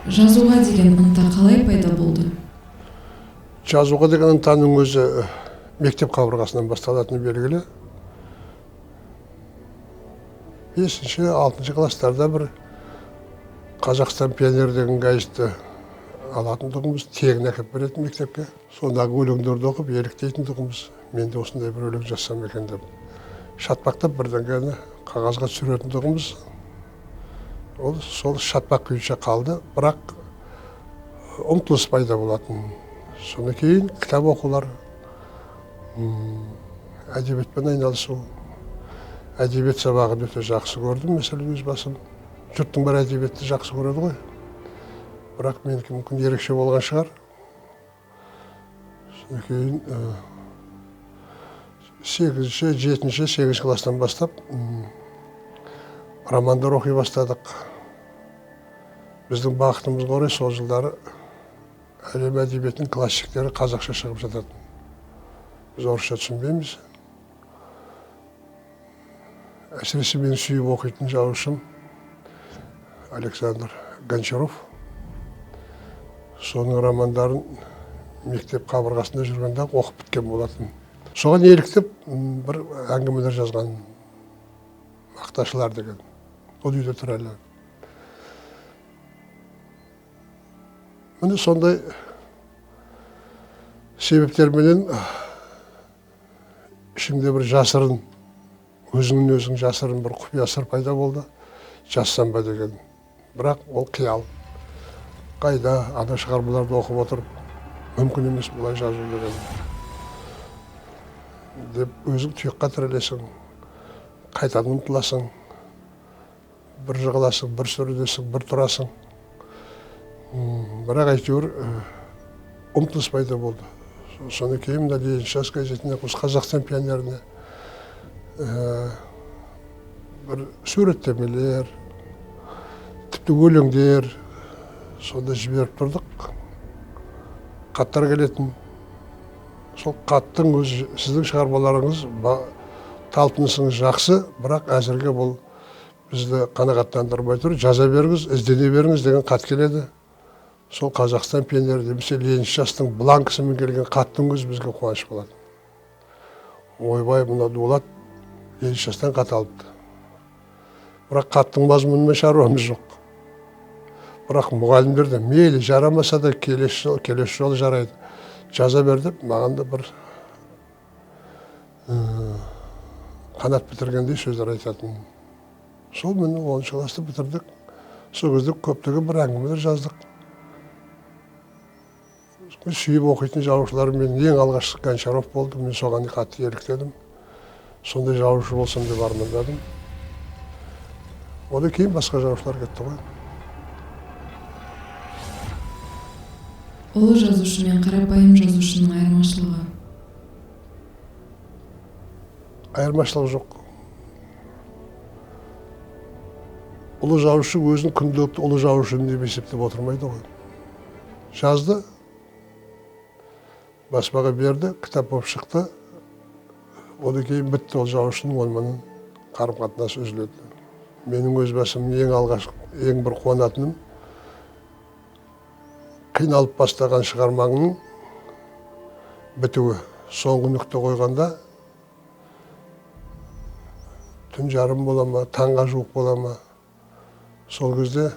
Жазуға деген ынта қалай пайда болды? Жазуға деген ынтаның өзі мектеп қабырғасынан басталатыны белгілі. 5-6 класстарда бір Қазақстан пионер деген газетті алатын тұғымыз, тегін әкеп беретін мектепке. Сондағы өлеңдерді оқып, еліктейтін тұғымыз. Мен де осындай бір өлең жазсам екен деп. Шатпақтап бірден кені қағазға түсіретін тұғымыз. Ол сол шатпақ күйінше қалды, бірақ ұмтылыс пайда болатын. Соны кейін кітап оқулар, әдебиетпен айналысу. Әдебиет сабағын өте жақсы көрдім, мәселен өз басым. Жұрттың бар әдебиетті жақсы көреді ғой. Бірақ менікі мүмкін ерекше болған шығар. Соны кейін 7-8 класстан бастап романдар оқи бастадық. Біздің бақытымыз орай сол жылдары әлем әдебиетінің классиктері қазақша шығып жататын. Біз орысша түсінбейміз. Әсіресе мен сүйіп оқитын жазушым Александр Гончаров. Соның романдарын мектеп қабырғасында жүргенде оқып біткен болатын. Соған еліктеп бір әңгімелер жазған Мақташылар деген. Ол үйде тұр әлі. Міне сондай себептерменен ішіңде бір жасырын, өзің жасырын бір құпия сыр пайда болды. Жазсам ба деген. Бірақ ол қиял. Қайда ана шығармаларды оқып отырып, мүмкін емес бұлай жазу деген. Деп өзің тұйыққа тірелесің, қайтадан ұмтыласың, бір жығыласың, бір сүрілесің, бір тұрасың. Бірақ әйтеуір ұмтылыс пайда болды. Соны кейін мына Ленин час газетіне, Қазақстан пионеріне бір суреттемелер, тіпті өлеңдер, сонда жіберіп тұрдық. Хаттар келетін. Сол хаттың өзі, сіздің шығармаларыңыз, талпынысыңыз жақсы, бірақ әзірге бұл бізді қанағаттандырмай тұр. Жаза беріңіз, іздене беріңіз деген хат келеді. Сол Қазақстан пионері немесе Ленин жастың бланкісімен келген хаттың өзі бізге қуаныш болады. Ойбай, мына дулат Ленин жастан хат алыпты. Бірақ хаттың мазмұнымен шаруамыз жоқ. Бірақ мұғалімдер де мейлі жарамаса да келесі жолы жарайды. Жаза бер деп, маған да бір қанат бітіргендей сөздер айтатын. Сол мені 10 класты бітірдік. Сол кезде көптеген бір әңгімелер жаздық. Сүйіп оқитын жазушыларым мен ең алғашқы Гончаров болды. Мен соған қатты еліктедім. Сондай жазушы болсам деп армандадым. Одан кейін басқа жазушылар кетті ғой. Ұлы жазушы мен қарапайым жазушының айырмашылығы? Айырмашылығы жоқ. Ұлы жазушы өзін күнделікті ұлы жазушы деп есептеп отырмайды ғой. Жазды, баспаға берді, кітап болып шықты. Одан кейін бітті, ол жазушының онымен қарым-қатынасы үзіледі. Менің өз басым ең бір қуанатыным, қиналып бастаған шығармаңның бітуі. Соңғы нүкте қойғанда түн жарым бола ма, таңға жуық бола ма, сол кезде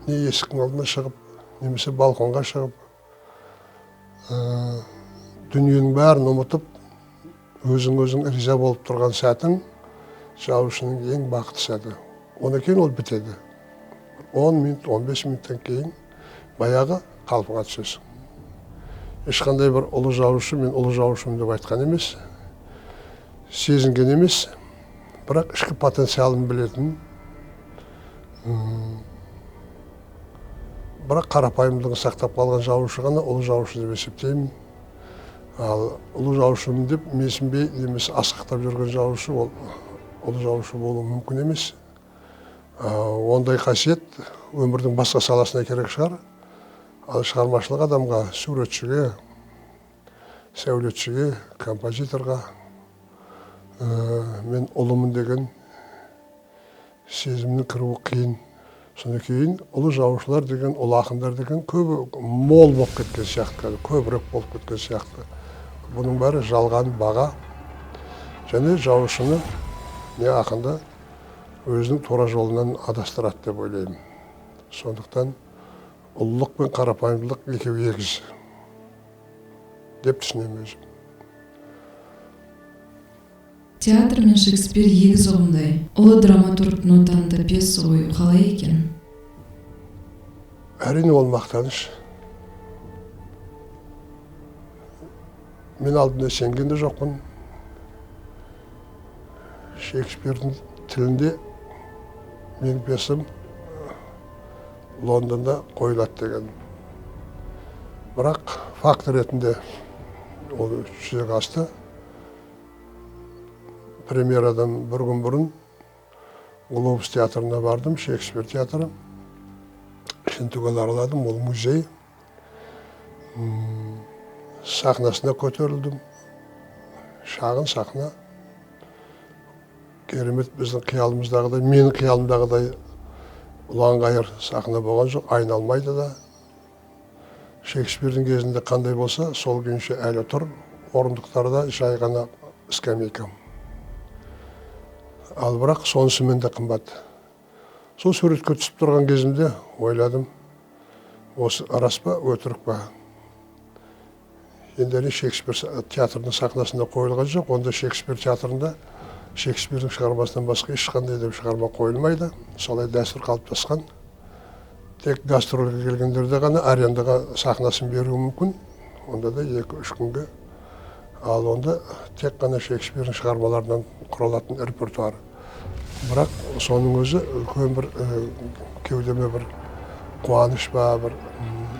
не есіктің алдына шығып, немесе балконға шығып, дүниенің бәрін ұмытып, өзің риза болып тұрған сәтің жазушының ең бақытты сәті. Одан кейін ол бітеді. 10 минут, 15 минуттан кейін баяғы қалпыңа түсесің. Ешқандай бір ұлы жазушы, мен ұлы жазушымын деп айтқан емес, сезінген емес, бірақ ішкі потенциалын білетін, бірақ қарапайымдығын сақтап қалған жазушы ғана ұлы жазушы деп есептеймін. Ал ұлы жазушымын деп менсінбей немесе асқақтап жүрген жазушы ол ұлы жазушы болуы мүмкін емес. Ондай қасиет өмірдің басқа саласына керек шығар. Ал шығармашылық адамға, суретшіге, сәулетшіге, композиторға мен ұлымын деген сезімнің кіруі қиын. Содан кейін ұлы жазушылар деген, ұлы ақындар деген көбі мол болып кеткен сияқты, көбірек болып кеткен сияқты. Бұның бәрі жалған баға және жазушыны не ақынды өзінің тура жолынан адастырады деп ойлаймын. Сондықтан ұлылық пен қарапайымдылық екеуі егіз деп түсінемін өзім. Театр мен Шекспир егіз ұғымдай. Ұлы драматургтың отанында пьеса қою қалай екен? Әрине ол мақтаныш. Мен алдында сенген де жоқпын. Шекспирдің тілінде менің пьесам Лондонда қойылады деген. Бірақ факт ретінде ол жүзеге асты. Премьерадан бір күн бұрын Глобус театрына бардым, Шекспир театры. Ішін түгел араладым, ол музей. Сахнасына көтерілдім. Шағын сахна. Керемет біздің қиялымыздағыдай, менің қиялымдағыдай ұлан-ғайыр сахна болған жоқ, айналмайды да. Шекспирдің кезінде қандай болса, сол күйінше әлі тұр. Орындықтарда жай ғана скамейка. Ал бірақ сонысымен де қымбат. Сол суретке түсіп тұрған кезімде ойладым, осы рас па, өтірік па. Енді Шекспир театрының сахнасында қойылған жоқ, онда Шекспир театрында Шекспирдің шығармасынан басқа ешқандай деп шығарма қойылмайды. Солай дәстүр қалыптасқан. Тек гастрольге келгендерде ғана арендаға сахнасын беруі мүмкін. Онда да 2-3 күнге. Ал онда тек қана Шекспирдің шығармаларынан құралатын репертуар. Бірақ соның өзі үлкен бір кеудеме бір қуаныш па, бір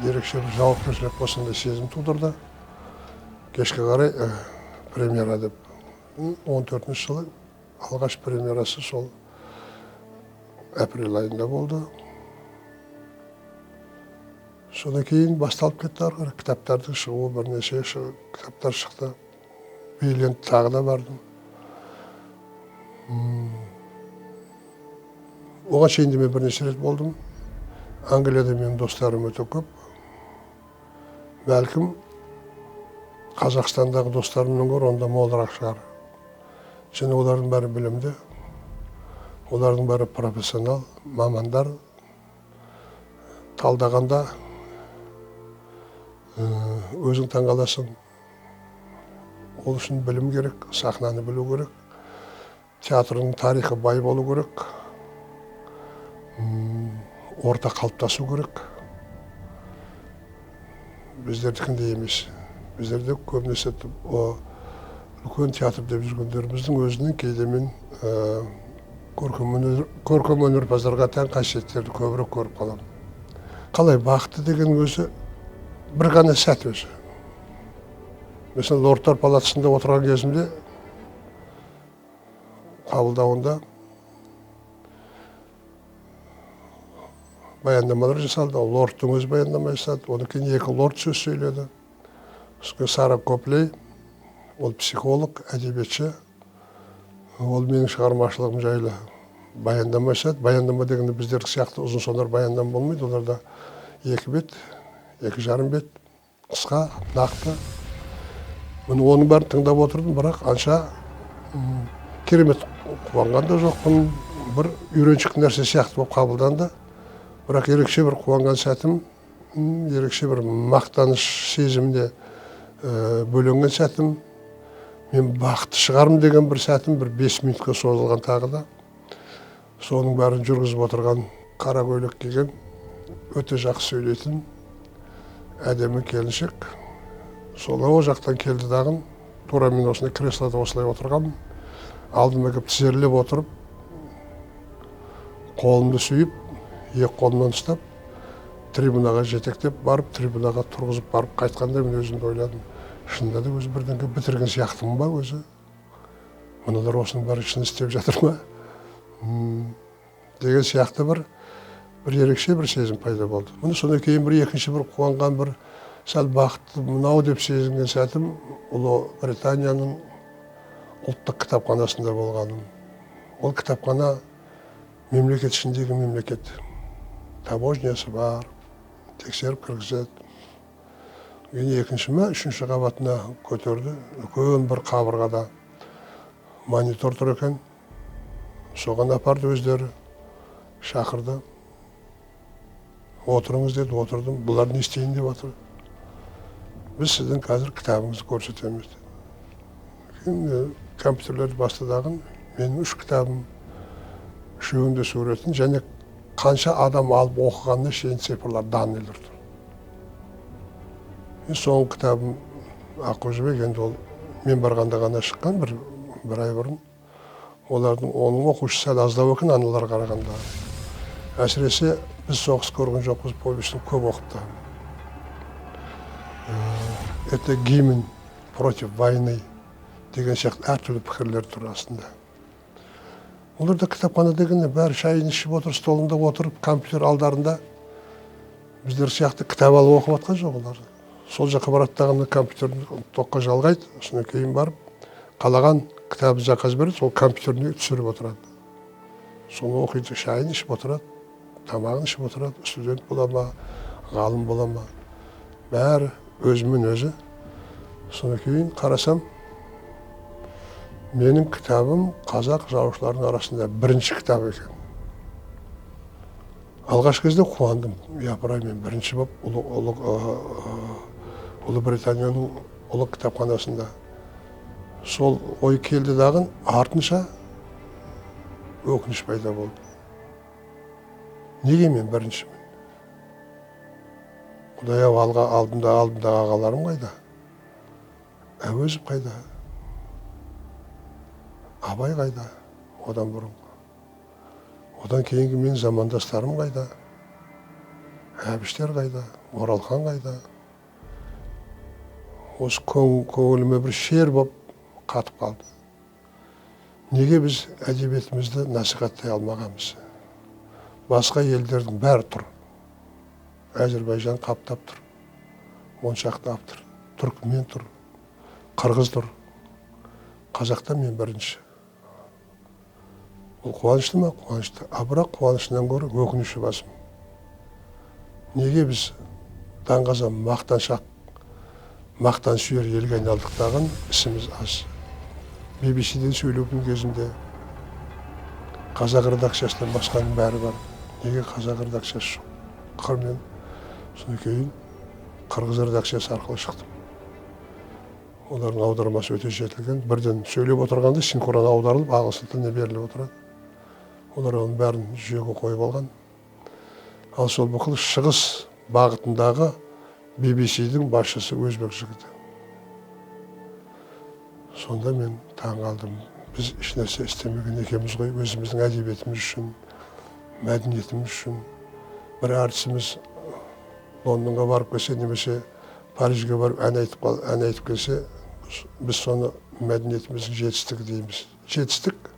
ерекше бір жауапкершілік осындай сезім тудырды. Кешке қарай премьера деп. 14 жылы алғаш премьерасы сол апрель айында болды. Содан кейін басталып кетті ары қарай. Кітаптардың шығуы бірнеше кітаптар шықты. Бейленд тағы да бардым. Оған шейін де мен бірнеше рет болдым. Англияда менің достарым өте көп. Бәлкім Қазақстандағы достарымның көрі онда молырақ шығар. Және олардың бәрі білімді, олардың бәрі профессионал, мамандар. Талдағанда өзің таңғаласың. Ол үшін білім керек, сахнаны білу керек. Театрның тарихы бай болу керек. Орта қалыптасу керек. Біздердікіндей емес. Біздерде көбінесе үлкен театр деп жүргендеріміздің өзінің кейде мен көркем өнерпаздарға тән қасиеттерді көбірек көріп қаламын. Қалай бақыты деген өзі бір ғана сәт өзі. Mesela Лордтар палатасында отырған кезімде қабылдауында баяндамалар жасалды. Лордтың өз баяндама жасады. Одан кейін 2 лорд сөз сөйледі. Сара Коплей, ол психолог, әдебиетші. Ол менің шығармашылығым жайлы баяндама жасады. Баяндама дегенде біздердік сияқты ұзын сонар баяндама болмайды. Оларда 2 бет, 2,5 бет, қысқа, нақты. Мен оның бәрін тыңдап отырдым, бірақ анша керемет қуанған да жоқпын. Бір үйреншікті нәрсе сияқты болып қабылданды. Бірақ ерекше бір қуанған сәтім, ерекше бір мақтаныш сезімде бөленген сәтім, мен бақытты шығармын деген бір сәтім, бір 5 минутқа созылған тағы да. Соның бәрін жүргізіп отырған қара көйлек киген, өте жақсы сөйлейтін әдемі келіншек. Солай о жақтан келді дағын, тура мен осындай креслода осылай отырғанмын. Алдыма келіп тізерлеп отырып, қолымды сүйіп, 2 қолымнан ұстап, трибунаға жетектеп барып, трибунаға тұрғызып барып қайтқанда мен өзімді ойладым. Шынында да өзі бірдеңе бітірген сияқтымын ба өзі? Мыналар осының бәрі шын істеп жатыр ма? Деген сияқты бір ерекше бір сезім пайда болды. Мұны содан кейін бір екінші бір қуанған бір сәл бақытты мынау деп сезінген сәтім Ұлы Британияның ұлттық кітапханасында болғаным. Ол кітапхана мемлекет ішіндегі мемлекет. таможнясы бар, тексеріп кіргізеді. Екінші ма, үшінші қабатына көтерді. Үлкен бір қабырғада монитор тұр екен. Соған апарды өздері, шақырды. Отырыңыз деді, отырдым. Бұлар не істейін деп отыр. Біз сіздің қазір кітабыңызды көрсетеміз деді. Компьютерлерді бастадағын, менің 3 кітабым, үшеуінде суретін, және қанша адам алып оқығанына шейін цифрлар, данныйлар тұр. Соңғы кітабым Аққожабек, енді ол мен барғанда ғана шыққан, бір ай бұрын. Олардың оның оқушысы сәл аздау екен, аналар қарағанда. Әсіресе біз соғыс көрген жоқпыз, повестін көп оқыпты. Это гимн против войны деген сияқты әртүрлі пікірлер тұр астында. Оларда кітапхана дегенде бәрі шайын ішіп отыр, столында отырып, компьютер алдарында біздер сияқты кітап алып оқып жатқан жоқ олар. Сол жаққа бараттағанда компьютерді тоққа жалғайды, содан кейін барып, қалаған кітабы заказ береді, сол компьютеріне түсіріп отырады. Соны оқиды, шайын ішіп отырады, тамағын ішіп отырады, студент бола ма, ғалым бола ма, бәрі өзімен өзі. Содан кейін қарасам, менің кітабым қазақ жазушыларының арасында бірінші кітап екен. Алғаш кезде қуандым. Япырай, мен бірінші болып Ұлыбританияның ұлы кітапханасында. Сол ой келді дағын, артынша өкініш пайда болды. Неге мен біріншімін? Құдай-ау, алдымда ағаларым қайда? Әуезов қайда? Абай қайда? Одан бұрын. Одан кейінгі мен замандастарым қайда? Әбіштер қайда? Оралхан қайда? Осы көңіліме бір шер болып қатып қалды. Неге біз әдебиетімізді насихаттай алмағанбыз? Басқа елдердің бәрі тұр. Әзербайжан қаптап тұр. Моншақты аптыр. Түркмен тұр. Қырғыз тұр. Қазақта мен бірінші. Ол қуанышты ма? Қуанышты. Бірақ қуанышынан гөрі өкініші басым. Неге біз даңғазам, мақтаншақ, мақтан сүйер елге айналдықтаған ісіміз аз. BBC-ден сөйлеудің кезінде қазақ редакциясынан басқаның бәрі бар. Неге қазақ редакциясы жоқ? Қырмен. Содан кейін қырғыз редакциясы арқылы шықтым. Олардың аудармасы өте жетілген. Бірден сөйлеп отырғанда синхрон аударылып, ағылшын тіліне беріліп отырады. Олар оның бәрін жүйеге қойып алған. Ал сол бүкіл шығыс бағытындағы BBC-дің басшысы өзбек жігіті. Сонда мен таң қалдым. Біз ешнәрсе істемеген екенбіз ғой, өзіміздің әдебиетіміз үшін, мәдениетіміз үшін. Бір әртісіміз Лондонға барып келсе, немесе Парижге барып ән айтып келсе, біз соны мәдениетіміздің жетістігі дейміз. Жетістік,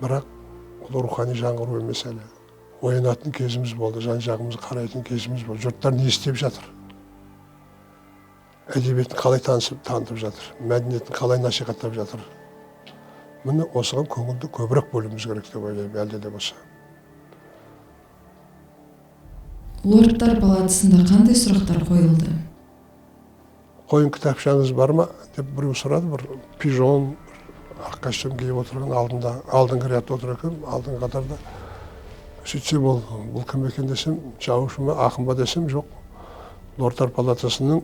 бірақ ол рухани жаңғыру емес әлі. Оянатын кезіміз болды, жан-жағымызға қарайтын кезіміз болды. Жұрттар не істеп жатыр? Әдебиетін қалай танытып жатыр? Мәдениетін қалай насихаттап жатыр? Міне осыған көңілді көбірек бөлуіміз керек деп ойлаймын, әлде де болса. Лордтар палатасында қандай сұрақтар қойылды? Қойын кітапшаңыз бар ма деп біреу сұрады, бір пижон, ақ костюм киіп отырған, алдыңғы рядта отыр екен, алдыңғы қатарда. Сөйтсем, бұл кім екен десем, жазушы ма, ақын ба десем, жоқ. Лордтар палатасының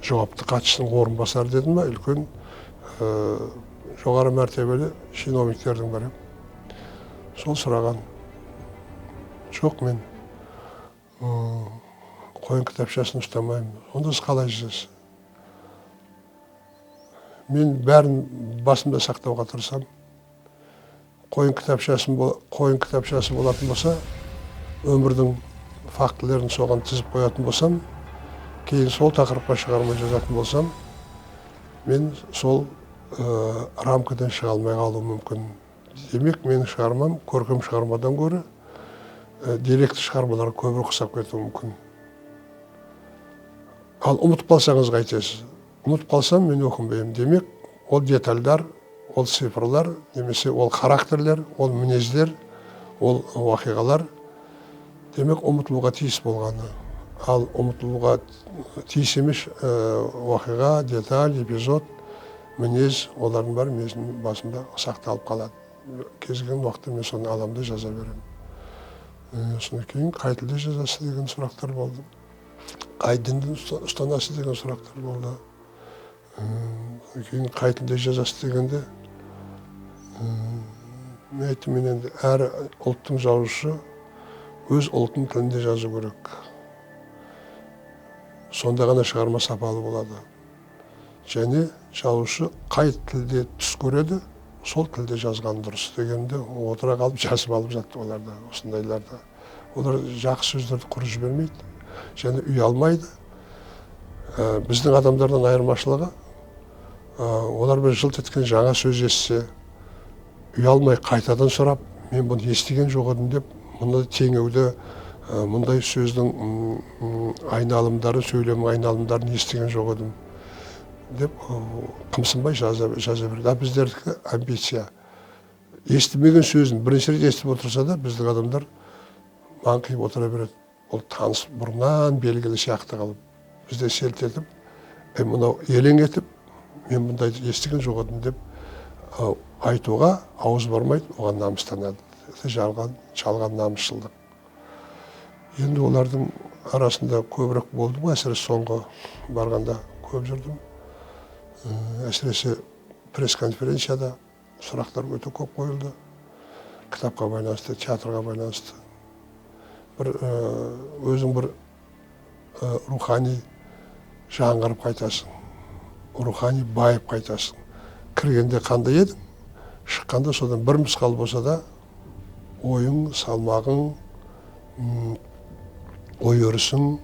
жауапты хатшысының орынбасары дедім ба, үлкен жоғары мәртебелі чиновниктердің бірі. Сол сұраған. Жоқ, мен қойын кітапшасын ұстамаймын. Онда сіз қалай жазасыз? Мен бәрін басымда сақтауға тырысам. Қойын кітапшасы болатын болса, өмірдің фактілерін соған тізіп қоятын болсам, кейін сол тақырыпқа шығармай жазатын болсам, мен сол рамкадан шыға алмай қалуы мүмкін. Демек, менің шығармам көркем шығармадан гөрі деректі шығармаларға көбірек ұқсап кетуі мүмкін. Ал ұмытып қалсаңыз қайтесіз? Ұмытып қалсам мен өкінбеймін. Демек, ол детальдар, ол цифрлар, немесе ол характерлер, ол мінездер, ол уақиғалар демек ұмытылуға тиіс болғаны. Ал ұмытылуға тиіс емес оқиға, деталь, эпизод, мінез, олардың бәрі менің басымда сақталып қалады. Кез келген уақытта мен соны аламда жаза беремін. Содан кейін қай тілде жазасыз деген сұрақтар болды. Қай дінді ұстанасыз деген сұрақтар болды. Кейін қай тілде жазасыз дегенде мен айттым, мен енді әр ұлттың жазушы өз ұлттың тілінде жазу керек. Сонда ғана шығарма сапалы болады. Және жазушы қай тілде түс көреді, сол тілде жазған дұрыс дегенде отыра қалып жазып алып жатты оларда, осындайларда. Олар жақсы сөздерді құрып жібермейді, және ұялмайды. Біздің адамдардан айырмашылығы, олар бір жылт еткен жаңа сөз естісе, ұялмай қайтадан сұрап, мен бұны естіген жоқ едім деп, мұндай теңеуді, мұндай сөздің айналымдары, сөйлем айналымдарын естіген жоқ едім деп қымсынбай жаза береді. Біздердікі амбиция. Естімеген сөзін бірінші рет естіп отырса да, біздің адамдар маңқиып отыра береді. Ол таныс бұрыннан белгілі сияқты қалып. Бізде селт етіп, мынау елең етіп, мен бұндай естіген жоқ едім деп айтуға ауыз бармайды, оған намыстанады. Жалған намысшылдық. Енді олардың арасында көбірек болды ма, әсіресе соңғы барғанда көп жүрдім. Әсіресе пресс-конференцияда сұрақтар өте көп қойылды. Кітапқа байланысты, театрға байланысты. Өзің бір рухани жаңғырып қайтасың, рухани байып қайтасың. Кіргенде қандай едің, шыққанда содан бір мысқал болса да, ойың, салмағың, ой өрісің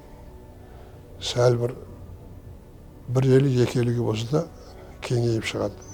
сәл бір елі, екі еліге болса да кеңейіп шығады.